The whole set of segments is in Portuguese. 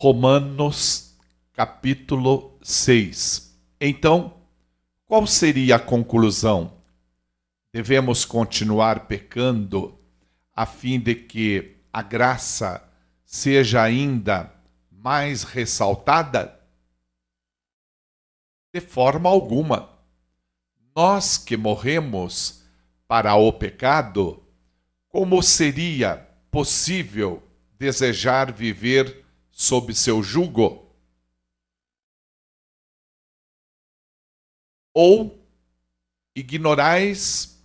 Romanos, capítulo 6. Então, qual seria a conclusão? Devemos continuar pecando a fim de que a graça seja ainda mais ressaltada? De forma alguma. Nós que morremos para o pecado, como seria possível desejar viver sob seu jugo? Ou ignorais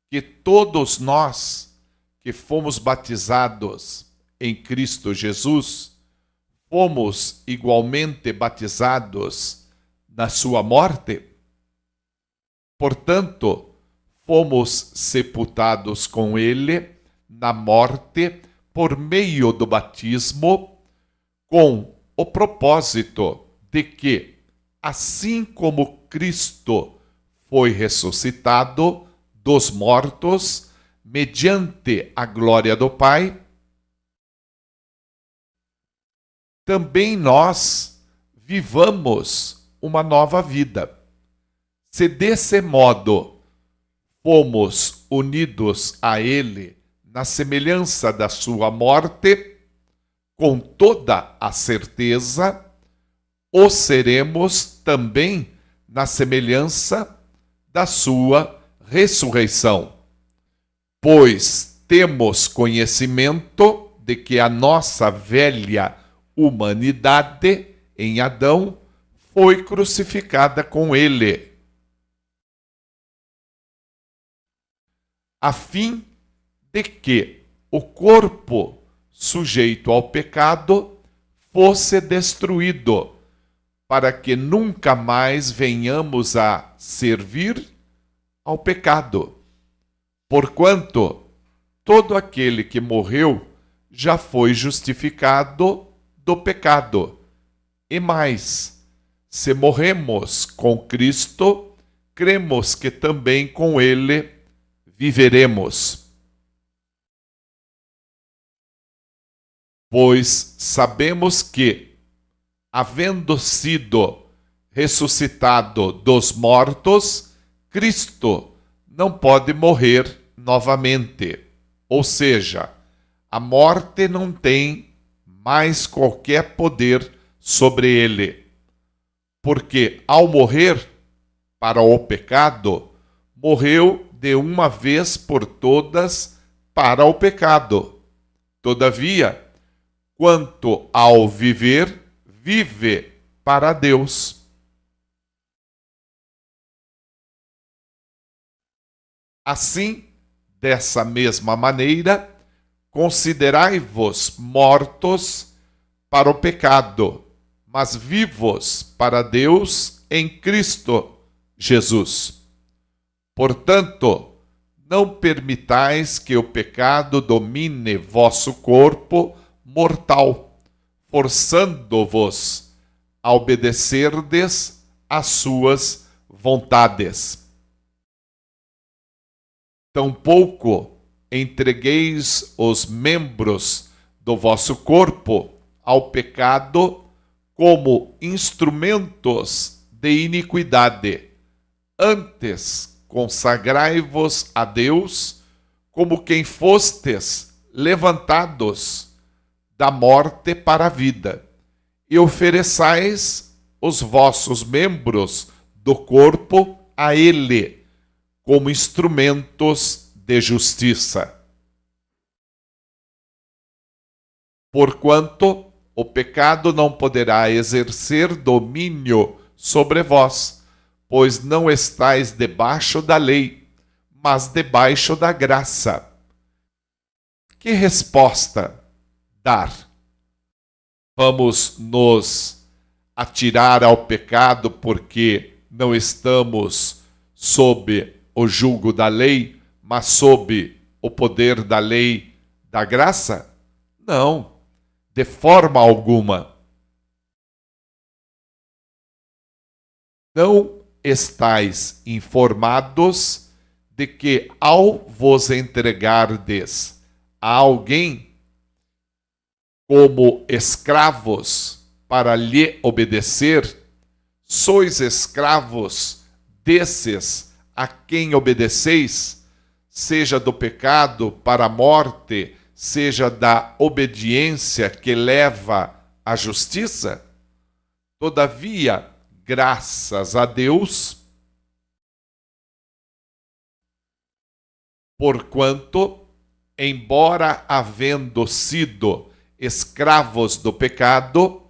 que todos nós que fomos batizados em Cristo Jesus, fomos igualmente batizados na sua morte? Portanto, fomos sepultados com ele na morte por meio do batismo, com o propósito de que, assim como Cristo foi ressuscitado dos mortos, mediante a glória do Pai, também nós vivamos uma nova vida. Se desse modo fomos unidos a Ele na semelhança da sua morte, com toda a certeza, o seremos também na semelhança da sua ressurreição. Pois temos conhecimento de que a nossa velha humanidade em Adão foi crucificada com ele, a fim de que o corpo sujeito ao pecado fosse destruído, para que nunca mais venhamos a servir ao pecado. Porquanto todo aquele que morreu já foi justificado do pecado. E mais, se morremos com Cristo, cremos que também com ele viveremos. Pois sabemos que, havendo sido ressuscitado dos mortos, Cristo não pode morrer novamente. Ou seja, a morte não tem mais qualquer poder sobre ele. Porque ao morrer para o pecado, morreu de uma vez por todas para o pecado. Todavia, quanto ao viver, vive para Deus. Assim, dessa mesma maneira, considerai-vos mortos para o pecado, mas vivos para Deus em Cristo Jesus. Portanto, não permitais que o pecado domine vosso corpo mortal, forçando-vos a obedecerdes às suas vontades. Tampouco entregueis os membros do vosso corpo ao pecado como instrumentos de iniquidade. Antes, consagrai-vos a Deus como quem fostes levantados da morte para a vida, e ofereçais os vossos membros do corpo a Ele, como instrumentos de justiça. Porquanto o pecado não poderá exercer domínio sobre vós, pois não estáis debaixo da lei, mas debaixo da graça. Que resposta dar? Vamos nos atirar ao pecado porque não estamos sob o jugo da lei, mas sob o poder da lei da graça? Não, de forma alguma. Não estáis informados de que, ao vos entregardes a alguém como escravos para lhe obedecer, sois escravos desses a quem obedeceis, seja do pecado para a morte, seja da obediência que leva à justiça? Todavia, graças a Deus, porquanto, embora havendo sido escravos do pecado,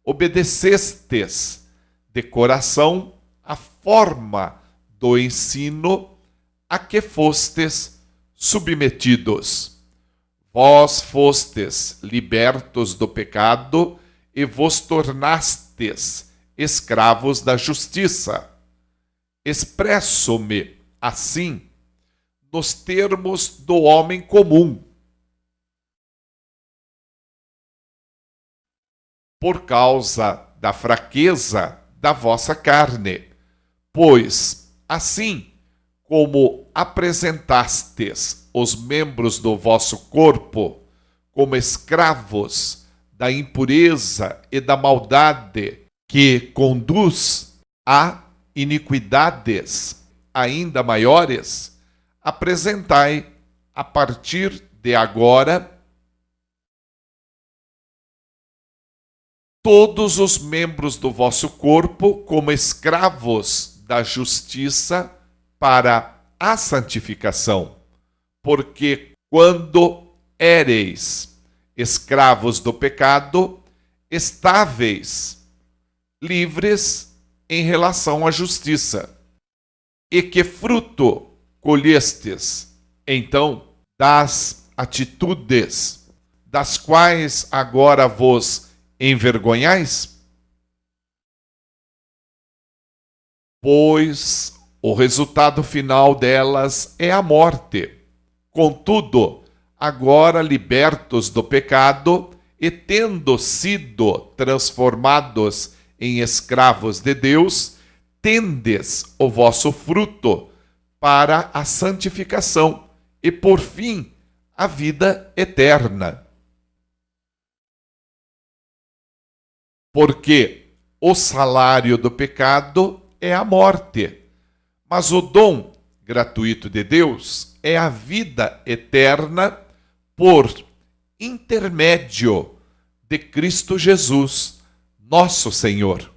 obedecestes de coração a forma do ensino a que fostes submetidos. Vós fostes libertos do pecado e vos tornastes escravos da justiça. Expresso-me assim nos termos do homem comum, por causa da fraqueza da vossa carne. Pois, assim como apresentastes os membros do vosso corpo como escravos da impureza e da maldade que conduz a iniquidades ainda maiores, apresentai a partir de agora todos os membros do vosso corpo como escravos da justiça para a santificação. Porque quando éreis escravos do pecado, estáveis livres em relação à justiça. E que fruto colhestes, então, das atitudes das quais agora vos envergonhais? Pois o resultado final delas é a morte. Contudo, agora libertos do pecado e tendo sido transformados em escravos de Deus, tendes o vosso fruto para a santificação e, por fim, a vida eterna. Porque o salário do pecado é a morte, mas o dom gratuito de Deus é a vida eterna por intermédio de Cristo Jesus, nosso Senhor.